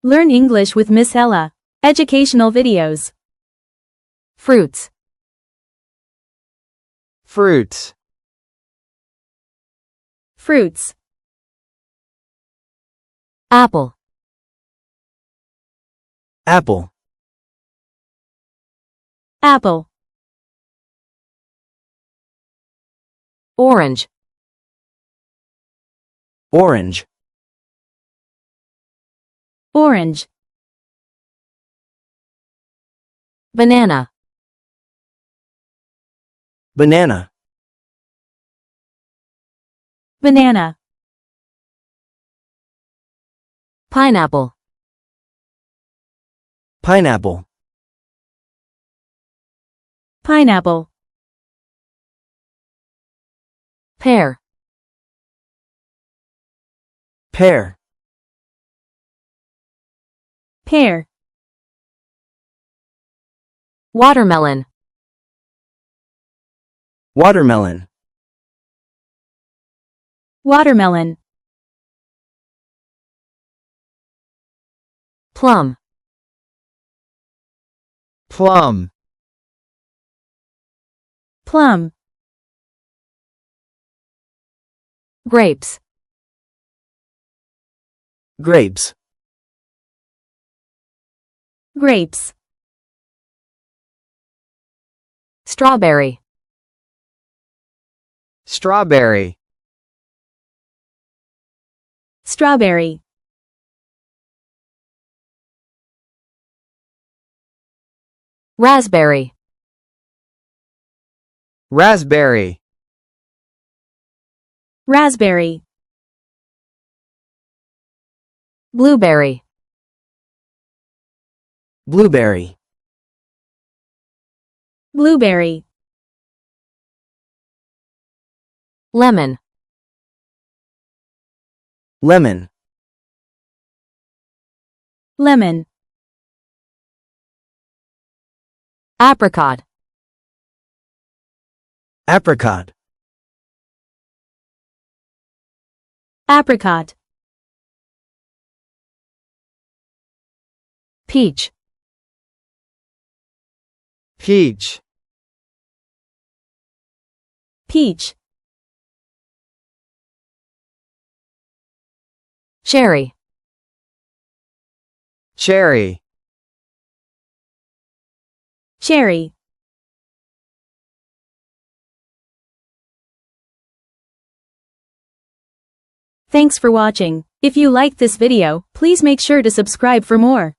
Learn English with Miss Ella. Educational videos. Fruits. Fruits. Fruits. Apple. Apple. Apple. Orange. Orange. Orange. Banana. Banana. Banana. Pineapple. Pineapple. Pineapple. Pear. Pear. Pear. Watermelon. Watermelon. Watermelon. Plum. Plum. Plum. Grapes. Grapes. Grapes. Strawberry. Strawberry. Strawberry. Raspberry. Raspberry. Raspberry. Blueberry. Blueberry. Blueberry. Lemon. Lemon. Lemon. Apricot. Apricot. Apricot. Peach. Peach. Peach. Cherry. Cherry. Cherry. Thanks for watching. If you liked this video, please make sure to subscribe for more.